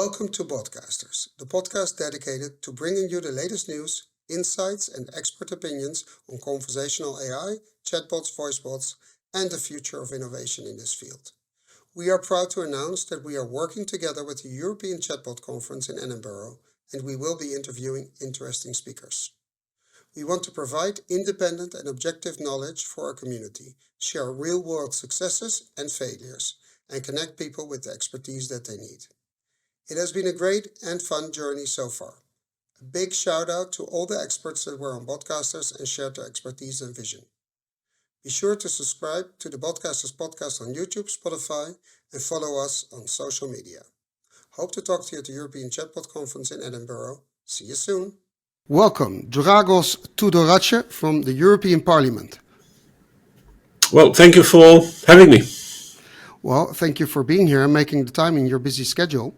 Welcome to Botcasters, the podcast dedicated to bringing you the latest news, insights, and expert opinions on conversational AI, chatbots, voicebots, and the future of innovation in this field. We are proud to announce that we are working together with the European Chatbot Conference in Edinburgh, and we will be interviewing interesting speakers. We want to provide independent and objective knowledge for our community, share real-world successes and failures, and connect people with the expertise that they need. It has been a great and fun journey so far. A big shout out to all the experts that were on Botcasters and shared their expertise and vision. Be sure to subscribe to the Botcasters podcast on YouTube, Spotify, and follow us on social media. Hope to talk to you at the European Chatbot Conference in Edinburgh. See you soon. Welcome, Dragos Tudorache from the European Parliament. Well, thank you for having me. Well, thank you for being here and making the time in your busy schedule.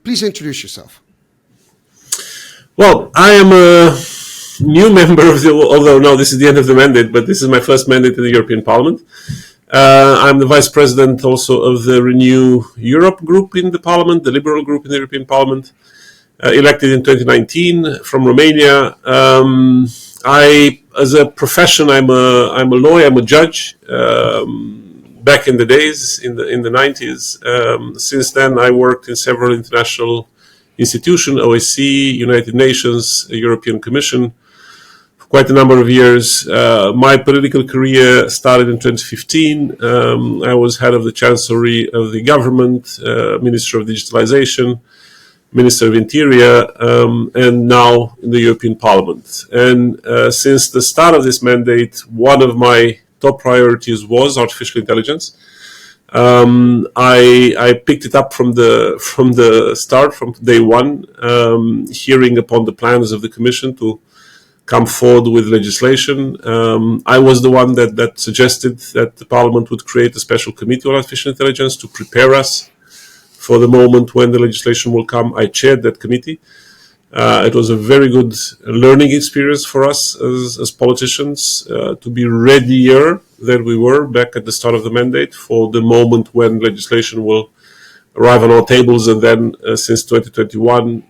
Please introduce yourself. Well, I am a new member of although no, this is the end of the mandate, but this is my first mandate in the European Parliament. I'm the Vice President also of the Renew Europe group in the Parliament, the Liberal group in the European Parliament, elected in 2019 from Romania. As a profession, I'm a lawyer, I'm a judge. Back in the days, in the 90s. Since then, I worked in several international institutions, OSCE, United Nations, European Commission, for quite a number of years. My political career started in 2015. I was head of the Chancellery of the government, Minister of Digitalization, Minister of Interior, and now in the European Parliament. And since the start of this mandate, one of my top priorities was artificial intelligence. I picked it up from the start, from day one, hearing upon the plans of the Commission to come forward with legislation. I was the one that suggested that the Parliament would create a special committee on artificial intelligence to prepare us for the moment when the legislation will come. I chaired that committee. It was a very good learning experience for us as politicians to be readier than we were back at the start of the mandate for the moment when legislation will arrive on our tables. And then since 2021,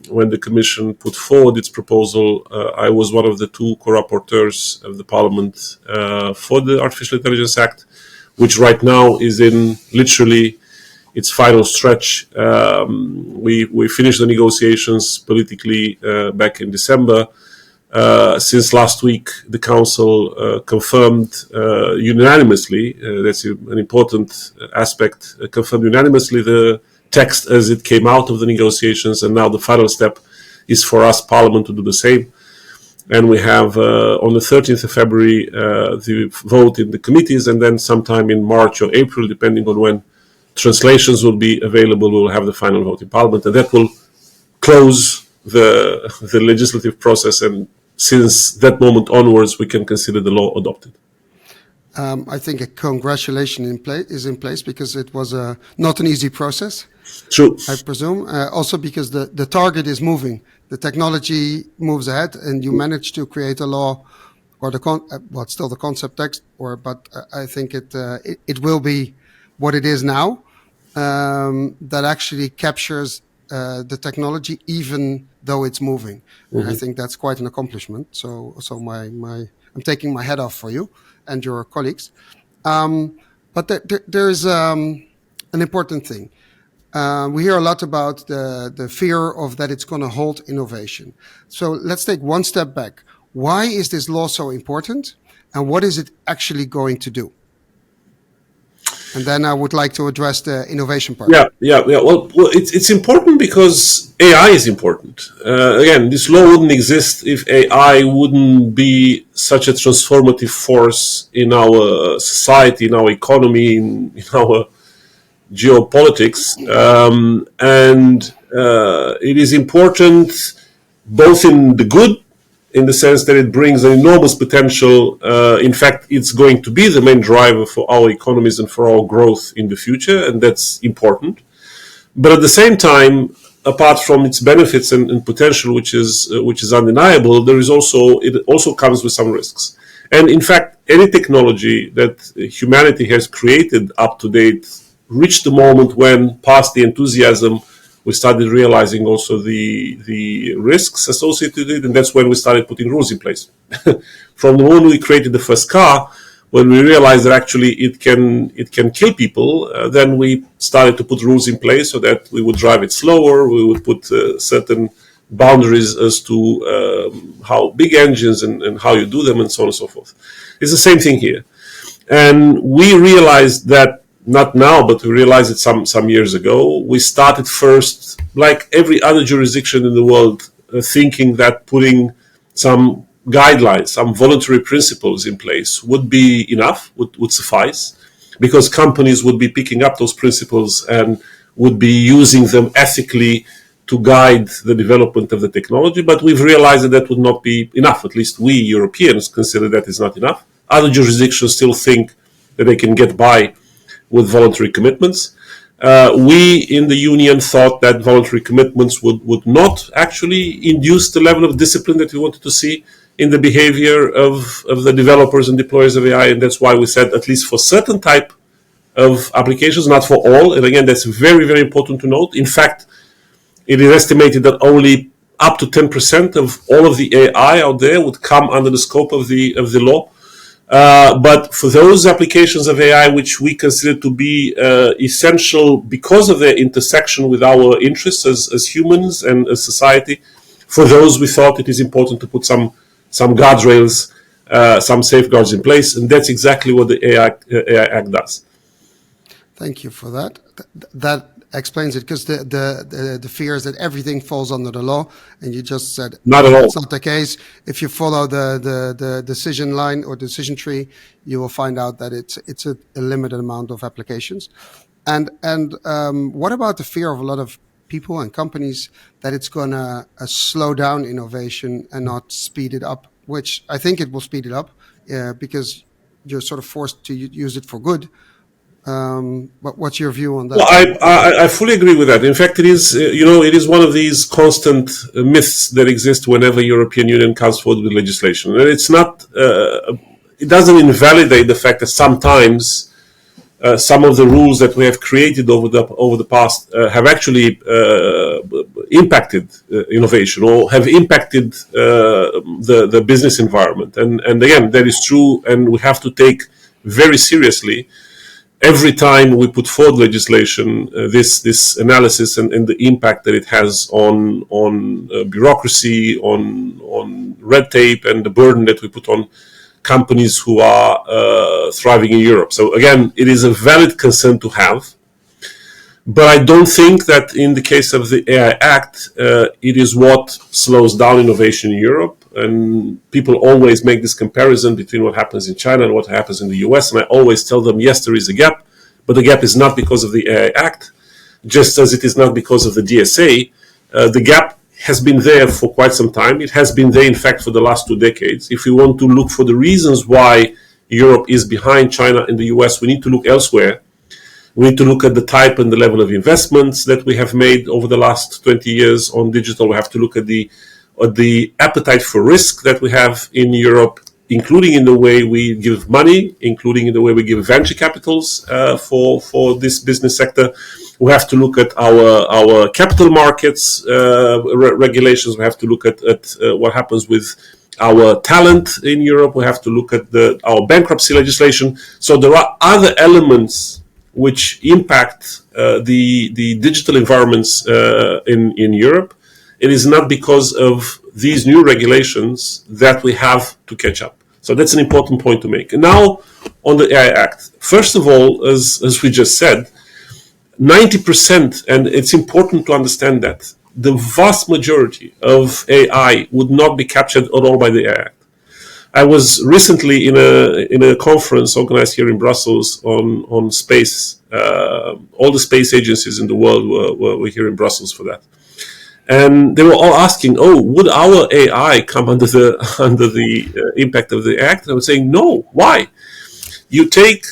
when the Commission put forward its proposal, I was one of the two co-rapporteurs of the Parliament for the Artificial Intelligence Act, which right now is in literally its final stretch. We finished the negotiations politically back in December. Since last week, the Council confirmed unanimously, that's an important aspect, confirmed unanimously the text as it came out of the negotiations, and now the final step is for us, Parliament, to do the same. And we have on the 13th of February the vote in the committees, and then sometime in March or April, depending on when translations will be available, we'll have the final vote in Parliament, and that will close the legislative process, and since that moment onwards we can consider the law adopted. I think a congratulation is in place because it was not an easy process. True. I presume. Also because the target is moving. The technology moves ahead, and you managed to create a law, or it's still the concept text, but I think it will be what it is now, that actually captures the technology even though it's moving. Mm-hmm. I think that's quite an accomplishment. So I'm taking my hat off for you and your colleagues. But there's an important thing. We hear a lot about the fear of that it's going to halt innovation. So let's take one step back. Why is this law so important, and what is it actually going to do? And then I would like to address the innovation part. Yeah. Well, it's important because AI is important. Again, this law wouldn't exist if AI wouldn't be such a transformative force in our society, in our economy, in our geopolitics. And it is important both in the good, in the sense that it brings an enormous potential. In fact, it's going to be the main driver for our economies and for our growth in the future, and that's important. But at the same time, apart from its benefits and potential, which is undeniable, it also comes with some risks. And in fact, any technology that humanity has created up to date reached the moment when, past the enthusiasm we started realizing also the risks associated with it, and that's when we started putting rules in place. From the moment we created the first car, when we realized that actually it can kill people, then we started to put rules in place so that we would drive it slower. We would put certain boundaries as to how big engines and how you do them, and so on and so forth. It's the same thing here. And we realized that, not now, but we realized it some years ago. We started first, like every other jurisdiction in the world, thinking that putting some guidelines, some voluntary principles in place would be enough, would suffice, because companies would be picking up those principles and would be using them ethically to guide the development of the technology. But we've realized that would not be enough. At least we Europeans consider that is not enough. Other jurisdictions still think that they can get by with voluntary commitments. We in the Union thought that voluntary commitments would not actually induce the level of discipline that we wanted to see in the behavior of the developers and deployers of AI, and that's why we said at least for certain type of applications, not for all. And again, that's very, very important to note. In fact, it is estimated that only up to 10% of all of the AI out there would come under the scope of the law. But for those applications of AI which we consider to be essential because of their intersection with our interests as humans and as society, for those we thought it is important to put some guardrails, some safeguards in place, and that's exactly what the AI Act does. Thank you for that. That explains it, because the fear is that everything falls under the law, and you just said not at all. That's not the case. If you follow the decision line or decision tree, you will find out that it's a limited amount of applications. And what about the fear of a lot of people and companies that it's going to slow down innovation and not speed it up, which I think it will speed it up because you're sort of forced to use it for good. But what's your view on that? Well, I fully agree with that. In fact, it is one of these constant myths that exist whenever European Union comes forward with legislation. And it's not, it doesn't invalidate the fact that sometimes some of the rules that we have created over the past have actually impacted innovation or have impacted the business environment. And again, that is true, and we have to take very seriously every time we put forward legislation, this analysis and the impact that it has on bureaucracy, on red tape, and the burden that we put on companies who are thriving in Europe. So again, it is a valid concern to have, but I don't think that in the case of the AI Act, it is what slows down innovation in Europe. And people always make this comparison between what happens in China and what happens in the US. And I always tell them, yes, there is a gap, but the gap is not because of the AI Act, just as it is not because of the DSA. The gap has been there for quite some time. It has been there, in fact, for the last 2 decades. If we want to look for the reasons why Europe is behind China and the US, we need to look elsewhere. We need to look at the type and the level of investments that we have made over the last 20 years on digital. We have to look at the appetite for risk that we have in Europe, including in the way we give money, including in the way we give venture capitals for this business sector. We have to look at our capital markets regulations. We have to look at what happens with our talent in Europe. We have to look at our bankruptcy legislation. So there are other elements which impact the digital environments in Europe. It is not because of these new regulations that we have to catch up. So that's an important point to make. And now on the AI Act. First of all, as we just said, 90%, and it's important to understand that, the vast majority of AI would not be captured at all by the AI Act. I was recently in a conference organized here in Brussels on space. All the space agencies in the world were here in Brussels for that. And they were all asking, would our AI come under the impact of the Act? And I was saying, no. Why? You take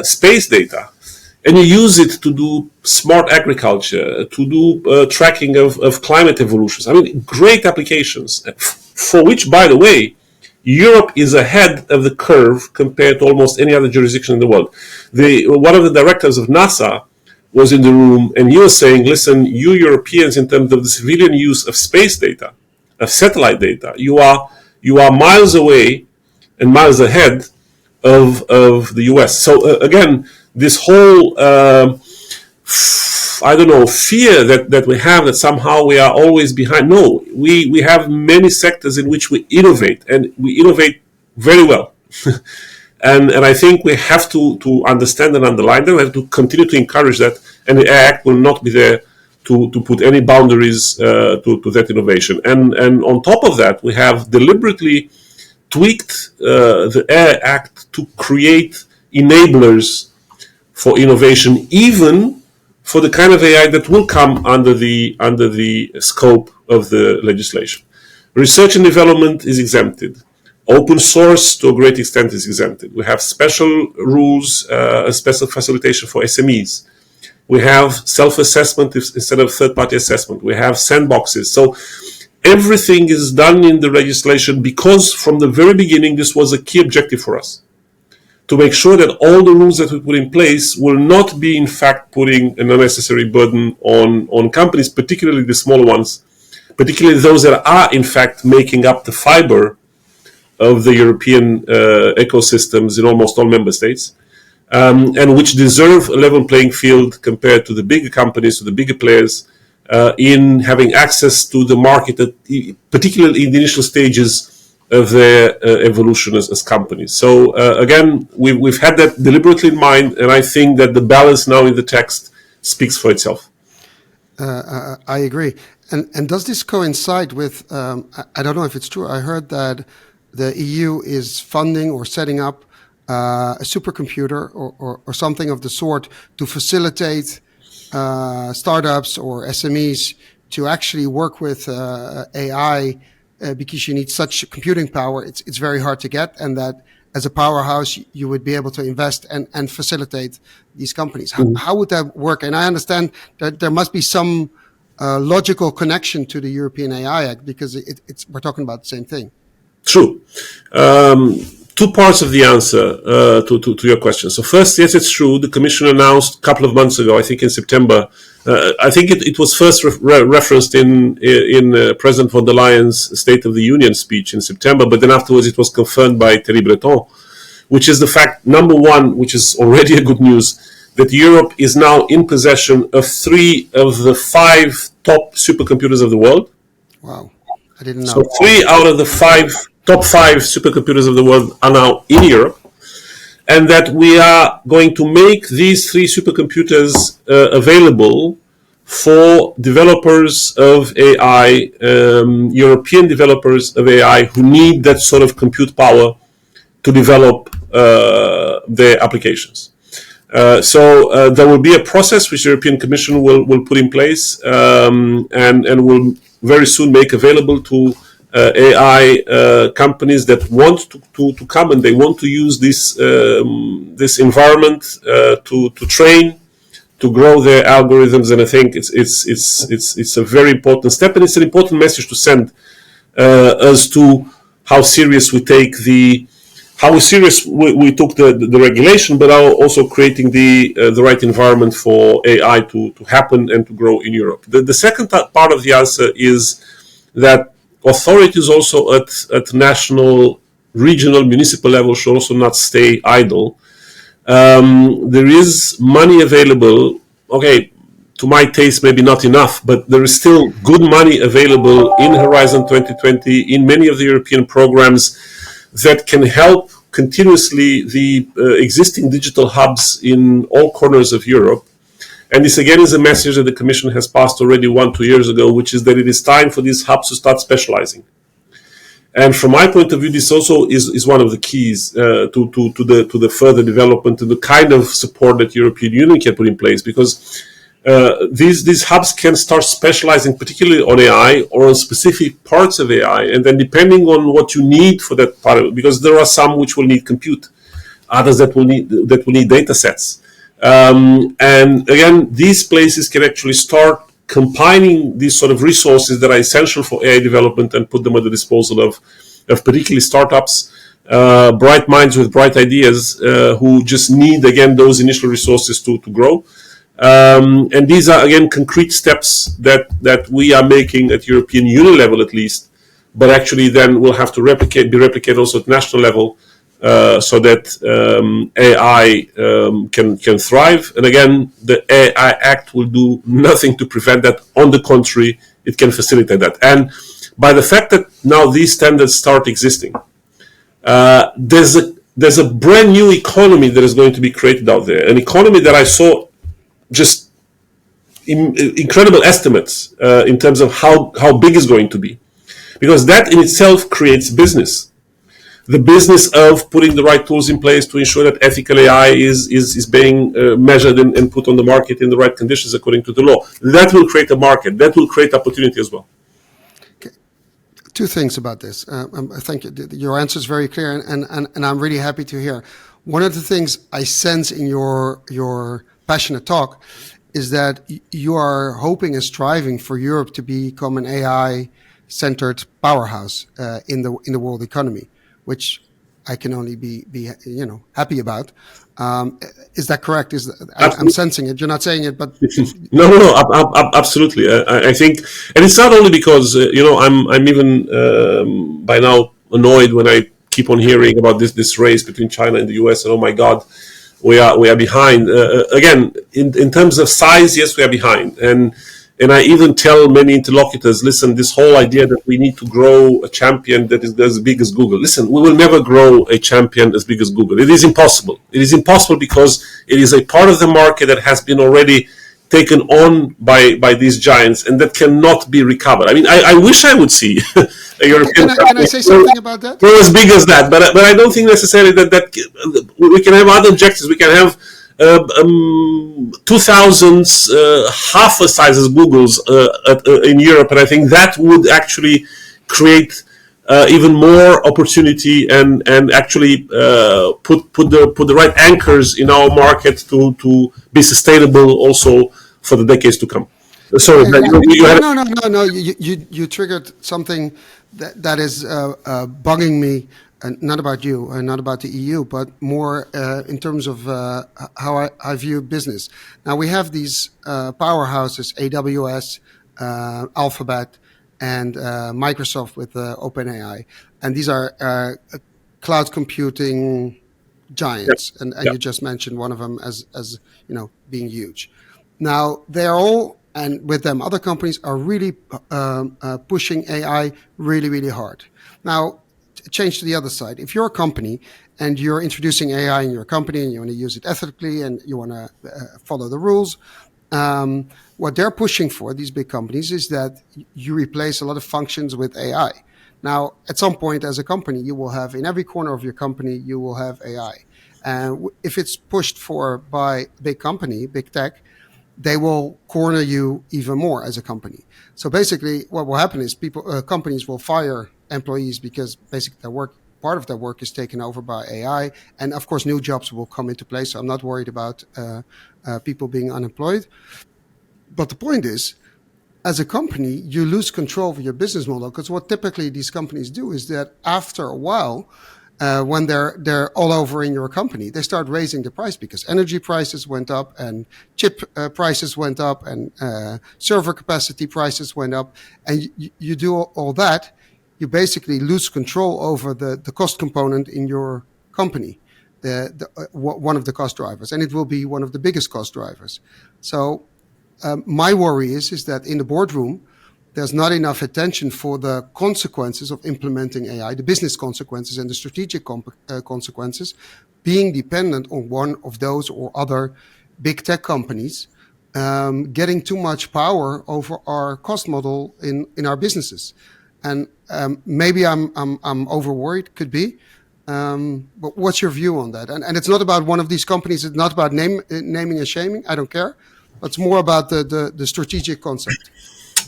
space data and you use it to do smart agriculture, to do tracking of climate evolutions. I mean, great applications, for which, by the way, Europe is ahead of the curve compared to almost any other jurisdiction in the world. One of the directors of NASA was in the room, and he was saying, listen, you Europeans, in terms of the civilian use of space data, of satellite data, you are miles away and miles ahead of the US. So again, this whole fear that we have that somehow we are always behind. No, we have many sectors in which we innovate, and we innovate very well. And I think we have to understand and underline that. We have to continue to encourage that, and the AI Act will not be there to put any boundaries to that innovation. And on top of that, we have deliberately tweaked the AI Act to create enablers for innovation, even for the kind of AI that will come under the scope of the legislation. Research and development is exempted. Open source, to a great extent, is exempted. We have special rules, a special facilitation for SMEs. We have self-assessment instead of third-party assessment. We have sandboxes. So everything is done in the legislation because from the very beginning, this was a key objective for us, to make sure that all the rules that we put in place will not be, in fact, putting an unnecessary burden on companies, particularly the smaller ones, particularly those that are, in fact, making up the fiber of the European ecosystems in almost all member states, and which deserve a level playing field compared to the bigger companies, to the bigger players, in having access to the market, particularly in the initial stages of their evolution as companies. So again, we've had that deliberately in mind, and I think that the balance now in the text speaks for itself. I agree. And does this coincide with, I don't know if it's true, I heard that the EU is funding or setting up a supercomputer or something of the sort to facilitate startups or SMEs to actually work with AI because you need such computing power. It's very hard to get, and that as a powerhouse, you would be able to invest and facilitate these companies. How would that work? And I understand that there must be some logical connection to the European AI Act because we're talking about the same thing. True. Two parts of the answer to your question. So first, yes, it's true. The Commission announced a couple of months ago, I think in September. I think it was first referenced in President von der Leyen's State of the Union speech in September, but then afterwards it was confirmed by Thierry Breton, which is the fact, number one, which is already a good news, that Europe is now in possession of 3 of the 5 top supercomputers of the world. Wow, I didn't know. So 3 out of the top 5 supercomputers of the world are now in Europe, and that we are going to make these 3 supercomputers available for developers of AI, European developers of AI who need that sort of compute power to develop their applications. So there will be a process which the European Commission will put in place and will very soon make available to AI companies that want to come and they want to use this environment to train, to grow their algorithms. And I think it's a very important step, and it's an important message to send as to how serious we take we took the regulation, but also creating the right environment for AI to happen and to grow in Europe. The second part of the answer is that authorities also at national, regional, municipal level should also not stay idle. There is money available. Okay, to my taste, maybe not enough, but there is still good money available in Horizon 2020, in many of the European programs that can help continuously the existing digital hubs in all corners of Europe. And this again is a message that the Commission has passed already 1-2 years ago, which is that it is time for these hubs to start specializing. And from my point of view, this also is one of the keys to the further development and the kind of support that the European Union can put in place, because these hubs can start specializing particularly on AI or on specific parts of AI, and then depending on what you need for that part of it, because there are some which will need compute, others that will need data sets. And again, these places can actually start combining these sort of resources that are essential for AI development and put them at the disposal of particularly startups, bright minds with bright ideas who just need, again, those initial resources to grow. And these are, again, concrete steps that we are making at European Union level, at least, but actually then will have to be replicated also at national level, so that AI can thrive. And again, the AI Act will do nothing to prevent that. On the contrary, it can facilitate that. And by the fact that now these standards start existing, there's a brand new economy that is going to be created out there. An economy that I saw just incredible estimates in terms of how big it's going to be. Because that in itself creates business. The business of putting the right tools in place to ensure that ethical AI is being measured and put on the market in the right conditions according to the law. That will create a market. That will create opportunity as well. Okay. Two things about this. I think your answer is very clear, and I'm really happy to hear. One of the things I sense in your passionate talk is that you are hoping and striving for Europe to become an AI-centered powerhouse in the world economy, which I can only be happy about. Is that correct? I'm sensing it. You're not saying it, but no, absolutely. I think, and it's not only because I'm even by now annoyed when I keep on hearing about this race between China and the US, and oh my God, we are behind. Again, in terms of size, yes, we are behind, and I even tell many interlocutors, listen, this whole idea that we need to grow a champion that is as big as Google. Listen, we will never grow a champion as big as Google. It is impossible. It is impossible because it is a part of the market that has been already taken on by these giants and that cannot be recovered. I mean, I wish I would see a European company. Can I say something about that? Grow as big as that, but I don't think necessarily that we can have other objectives. We can have 2000s, half the size as Google's in Europe, and I think that would actually create even more opportunity and actually put the right anchors in our market to be sustainable also for the decades to come. Sorry, no. You triggered something that is bugging me. Not about you, not about the EU, but more in terms of how I view business. Now, we have these powerhouses, AWS, Alphabet, and Microsoft with OpenAI. And these are cloud computing giants. Yep. And you just mentioned one of them as being huge. Now, they're all, and with them, other companies are really pushing AI really, really hard. Now, change to the other side. If you're a company and you're introducing AI in your company and you want to use it ethically and you want to follow the rules, what they're pushing for, these big companies, is that you replace a lot of functions with AI. Now, at some point as a company, you will have, in every corner of your company, you will have AI. And if it's pushed for by big company, big tech, they will corner you even more as a company. So basically what will happen is companies will fire employees because basically part of their work is taken over by AI, and of course new jobs will come into place. So I'm not worried about people being unemployed. But the point is, as a company, you lose control of your business model, because what typically these companies do is that after a while, when they're all over in your company, they start raising the price because energy prices went up and chip prices went up and server capacity prices went up, and you do all that. You basically lose control over the cost component in your company, one of the cost drivers, and it will be one of the biggest cost drivers. So my worry is that in the boardroom, there's not enough attention for the consequences of implementing AI, the business consequences and the strategic consequences, being dependent on one of those or other big tech companies getting too much power over our cost model in our businesses. And maybe I'm over worried, could be. But what's your view on that? And it's not about one of these companies. It's not about naming and shaming. I don't care. It's more about the strategic concept.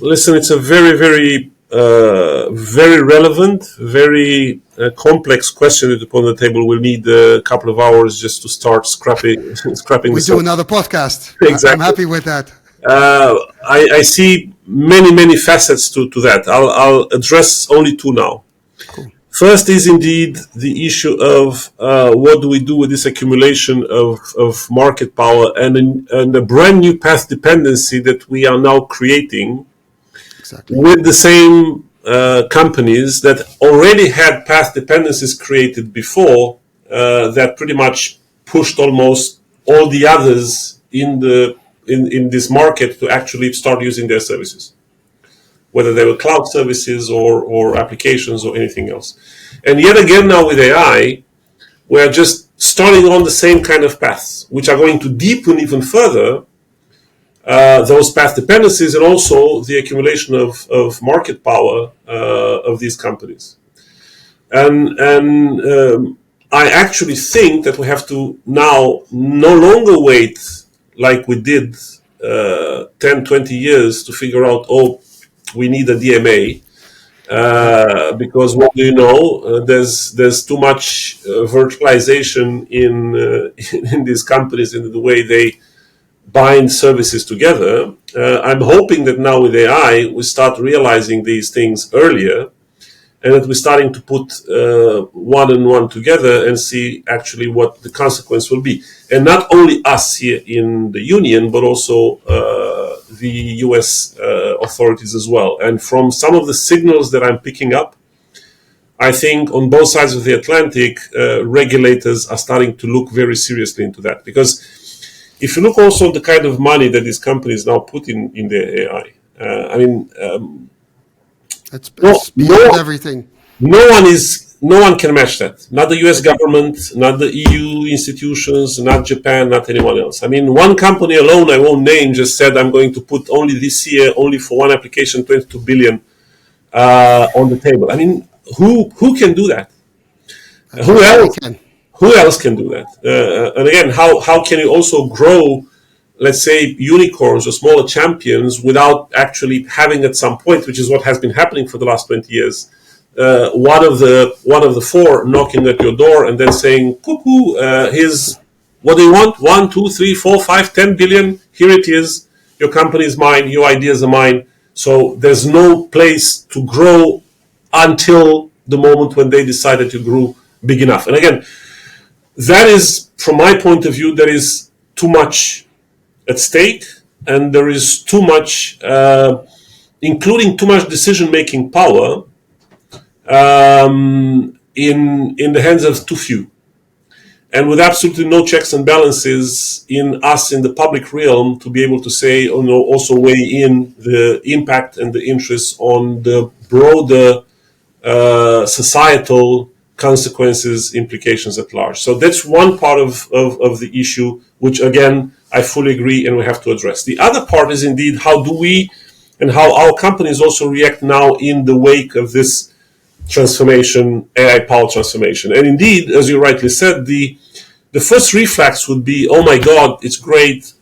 Listen, it's a very, very, very relevant, very complex question that upon the table. We'll need a couple of hours just to start scrapping. We do another podcast. Exactly. I'm happy with that. I see many facets to that. I'll address only two now. Cool. First is indeed the issue of what do we do with this accumulation of market power and a brand new path dependency that we are now creating with the same companies that already had path dependencies created before that pretty much pushed almost all the others in this market to actually start using their services, whether they were cloud services or applications or anything else. And yet again now with AI, we're just starting on the same kind of paths, which are going to deepen even further those path dependencies and also the accumulation of market power of these companies. And I actually think that we have to now no longer wait like we did 10, 20 years to figure out, we need a DMA. Because what do you know? There's too much virtualization in these companies in the way they bind services together. I'm hoping that now with AI we start realizing these things earlier, and that we're starting to put one and one together and see actually what the consequence will be. And not only us here in the Union, but also the US authorities as well. And from some of the signals that I'm picking up, I think on both sides of the Atlantic, regulators are starting to look very seriously into that. Because if you look also at the kind of money that these companies now put in their AI, it's beyond everything. No one can match that. Not the US government, not the EU institutions, not Japan, not anyone else. I mean, one company alone, I won't name, just said I'm going to put only this year, only for one application, 22 billion on the table. I mean, who can do that? Who else can do that? And again, how can you also grow, let's say, unicorns or smaller champions without actually having at some point, which is what has been happening for the last 20 years, one of the four knocking at your door and then saying, cuckoo, here's what do you want? 1, 2, 3, 4, 5, 10 billion. Here it is. Your company is mine. Your ideas are mine. So there's no place to grow until the moment when they decided to grow big enough. And again, that is, from my point of view, there is too much at stake, and there is too much, including too much decision-making power in the hands of too few, and with absolutely no checks and balances in us in the public realm to be able to say, also weigh in the impact and the interests on the broader societal consequences, implications at large. So that's one part of the issue, which again, I fully agree and we have to address. The other part is indeed how do we and how our companies also react now in the wake of this transformation, AI-powered transformation. And indeed, as you rightly said, the first reflex would be, oh my God, it's great,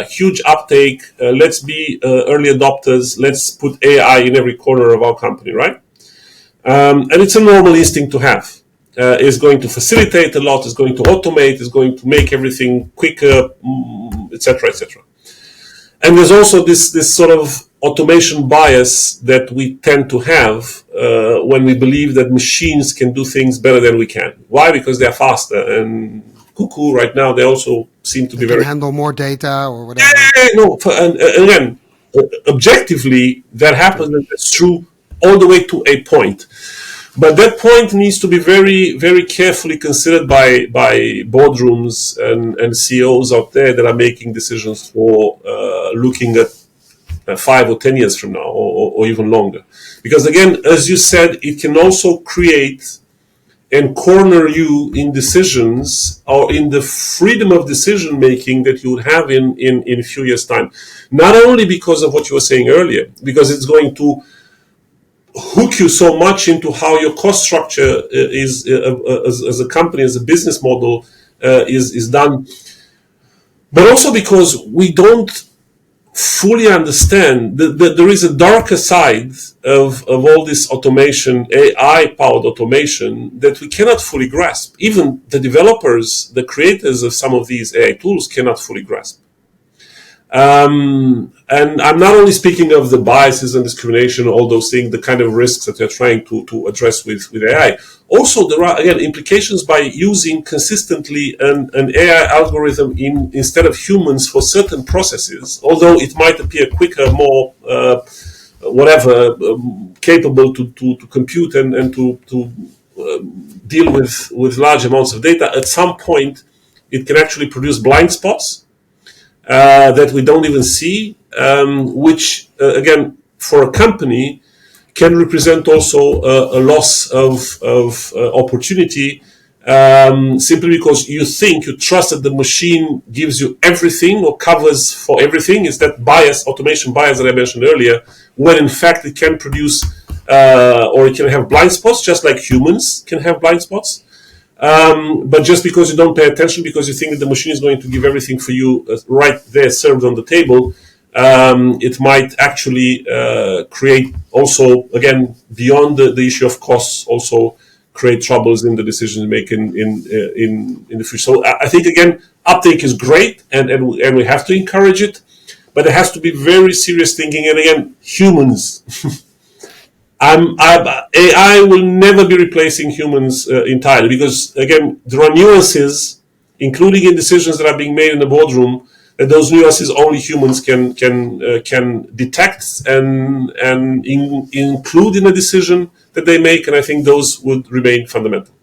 huge uptake, let's be early adopters, let's put AI in every corner of our company, right? And it's a normal instinct to have. Is going to facilitate a lot, is going to automate, is going to make everything quicker, etc., etc. And there's also this sort of automation bias that we tend to have when we believe that machines can do things better than we can. Why? Because they're faster. And cuckoo, right now, they also seem to be very... handle more data or whatever. And again, objectively, that happens, and it's true all the way to a point. But that point needs to be very, very carefully considered by boardrooms and CEOs out there that are making decisions for looking at 5 or 10 years from now or even longer. Because again, as you said, it can also create and corner you in decisions or in the freedom of decision making that you would have in a few years' time. Not only because of what you were saying earlier, because it's going to hook you so much into how your cost structure is as a company, as a business model is done, but also because we don't fully understand that there is a darker side of all this automation, AI-powered automation, that we cannot fully grasp. Even the developers, the creators of some of these AI tools cannot fully grasp. And I'm not only speaking of the biases and discrimination, all those things, the kind of risks that we're trying to address with AI. Also, there are, again, implications by using consistently an AI algorithm instead of humans for certain processes, although it might appear quicker, more capable to compute and to deal with large amounts of data. At some point, it can actually produce blind spots that we don't even see, which, again, for a company can represent also a loss of opportunity, simply because you trust that the machine gives you everything or covers for everything. It's that bias, automation bias that I mentioned earlier, when in fact it can produce or it can have blind spots, just like humans can have blind spots. But just because you don't pay attention, because you think that the machine is going to give everything for you right there served on the table, it might actually create also, again, beyond the issue of costs, also create troubles in the decision making in the future. So I think, again, uptake is great, and we have to encourage it, but it has to be very serious thinking. And again, humans. AI will never be replacing humans entirely, because, again, there are nuances, including in decisions that are being made in the boardroom, that those nuances only humans can detect and include in a decision that they make, and I think those would remain fundamental.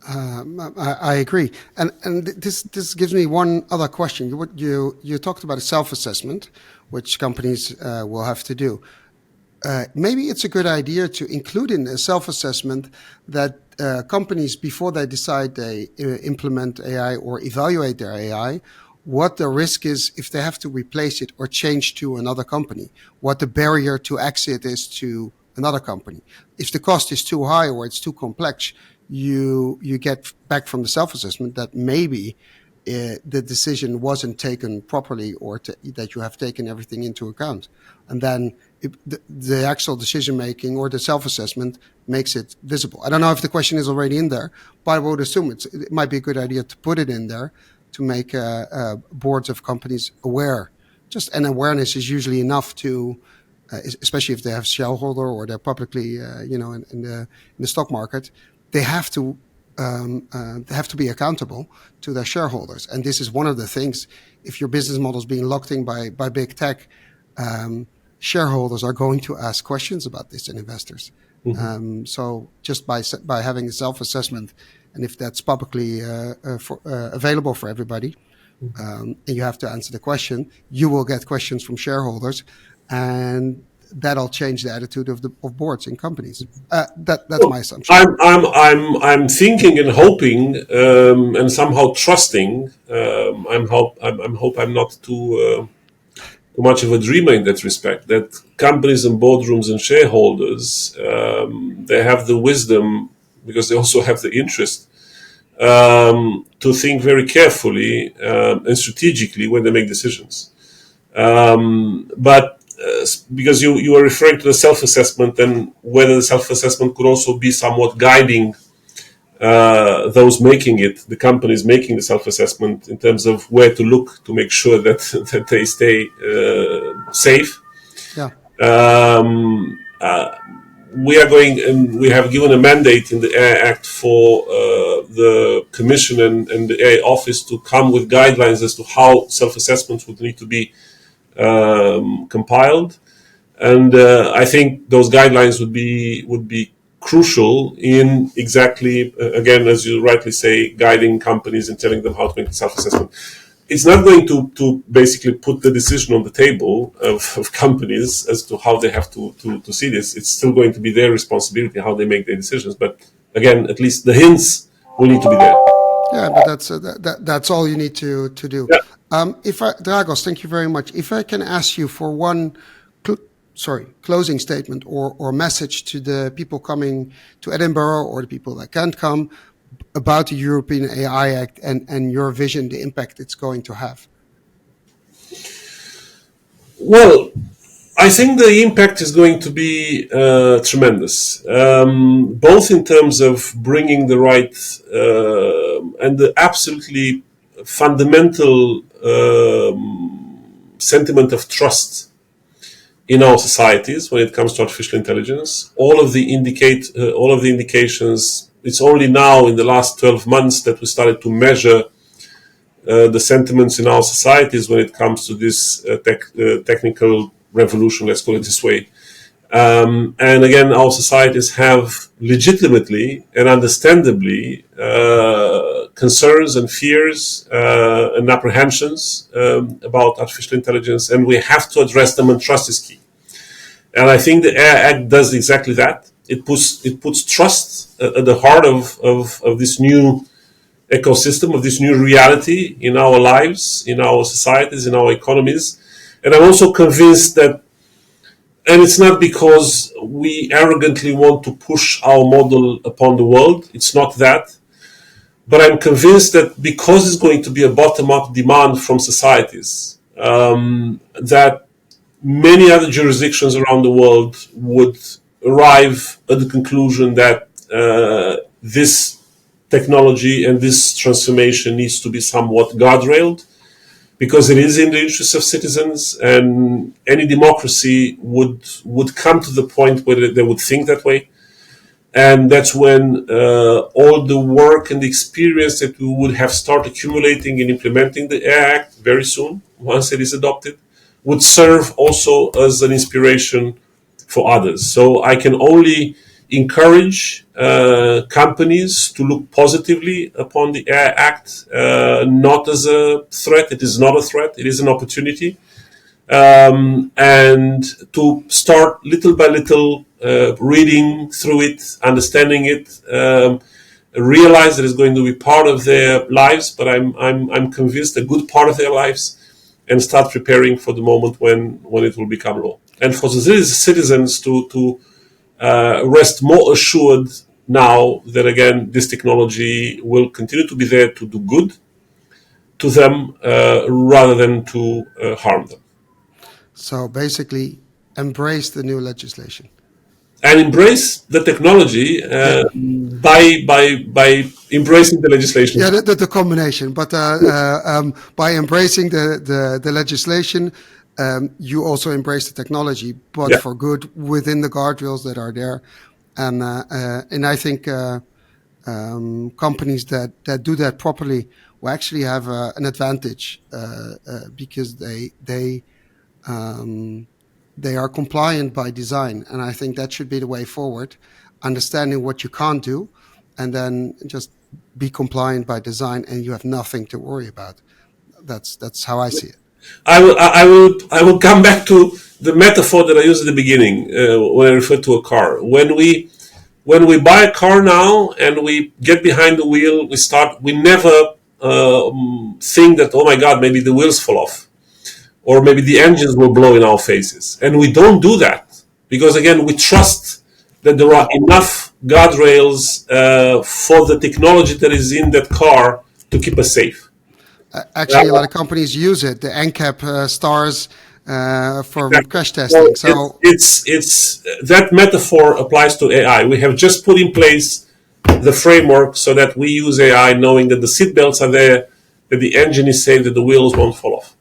I agree, and this gives me one other question. You talked about a self-assessment, which companies will have to do. Maybe it's a good idea to include in a self-assessment that companies, before they decide they implement AI or evaluate their AI, what the risk is if they have to replace it or change to another company, what the barrier to exit is to another company. If the cost is too high or it's too complex, you get back from the self-assessment that maybe the decision wasn't taken properly, or that you have taken everything into account. And then the actual decision making or the self-assessment makes it visible. I don't know if the question is already in there, but I would assume it might be a good idea to put it in there to make boards of companies aware. Just an awareness is usually enough to, especially if they have shareholder or they're publicly, in the stock market, they have to be accountable to their shareholders. And this is one of the things. If your business model is being locked in by big tech, shareholders are going to ask questions about this, and investors. Mm-hmm. So just by having a self-assessment, and if that's publicly available for everybody, and you have to answer the question, you will get questions from shareholders, and that'll change the attitude of boards in companies. That's my assumption. I'm thinking and hoping and somehow trusting. I'm not too much of a dreamer in that respect, that companies and boardrooms and shareholders, they have the wisdom, because they also have the interest, to think very carefully and strategically when they make decisions. But because you are referring to the self-assessment, and whether the self-assessment could also be somewhat guiding those making it, the companies making the self-assessment, in terms of where to look to make sure that they stay safe. Yeah. We have given a mandate in the AI Act for the Commission and the AI Office to come with guidelines as to how self-assessments would need to be compiled, and I think those guidelines would be crucial in exactly, again, as you rightly say, guiding companies and telling them how to make the self-assessment. It's not going to basically put the decision on the table of companies as to how they have to see this. It's still going to be their responsibility how they make their decisions. But again, at least the hints will need to be there. Yeah, but that's all you need to do. Yeah. Dragos, thank you very much. If I can ask you for one closing statement or message to the people coming to Edinburgh or the people that can't come about the European AI Act and your vision, the impact it's going to have. Well, I think the impact is going to be tremendous, both in terms of bringing the right and the absolutely fundamental sentiment of trust in our societies when it comes to artificial intelligence. All of the indications. It's only now in the last 12 months that we started to measure the sentiments in our societies when it comes to this technical revolution, let's call it this way. And again, our societies have legitimately and understandably concerns and fears and apprehensions about artificial intelligence, and we have to address them, and trust is key. And I think the AI Act does exactly that. It puts trust at the heart of this new ecosystem, of this new reality in our lives, in our societies, in our economies. And I'm also convinced that, and it's not because we arrogantly want to push our model upon the world, it's not that, but I'm convinced that because it's going to be a bottom-up demand from societies, that many other jurisdictions around the world would arrive at the conclusion that this technology and this transformation needs to be somewhat guardrailed, because it is in the interest of citizens, and any democracy would come to the point where they would think that way. And that's when all the work and the experience that we would have started accumulating in implementing the AI Act very soon, once it is adopted, would serve also as an inspiration for others. So I can only encourage companies to look positively upon the AI Act, not as a threat. It is not a threat. It is an opportunity. And to start little by little reading through it, understanding it, realize that it's going to be part of their lives, but I'm convinced a good part of their lives, and start preparing for the moment when it will become law. And for the citizens to rest more assured now that, again, this technology will continue to be there to do good to them rather than to harm them. So basically, embrace the new legislation. And embrace the technology by embracing the legislation. Yeah, the combination. But by embracing the legislation, you also embrace the technology, but for good, within the guardrails that are there. And I think companies that do that properly will actually have an advantage because they are compliant by design. And I think that should be the way forward, understanding what you can't do, and then just be compliant by design, and you have nothing to worry about. That's how I see it. I will come back to the metaphor that I used at the beginning when I referred to a car. When we buy a car now and we get behind the wheel, we never think that, oh my God, maybe the wheels fall off, or maybe the engines will blow in our faces. And we don't do that because, again, we trust that there are enough guardrails for the technology that is in that car to keep us safe. Actually, a lot of companies use it. The NCAP stars for crash testing. So it's that metaphor applies to AI. We have just put in place the framework so that we use AI, knowing that the seatbelts are there, that the engine is safe, that the wheels won't fall off.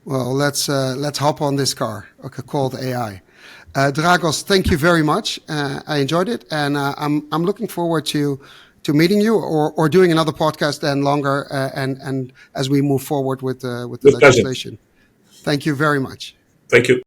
Well, let's hop on this car called AI. Dragos, thank you very much. I enjoyed it, and I'm looking forward to meeting you or doing another podcast then longer and as we move forward with the legislation. Thank you very much. Thank you.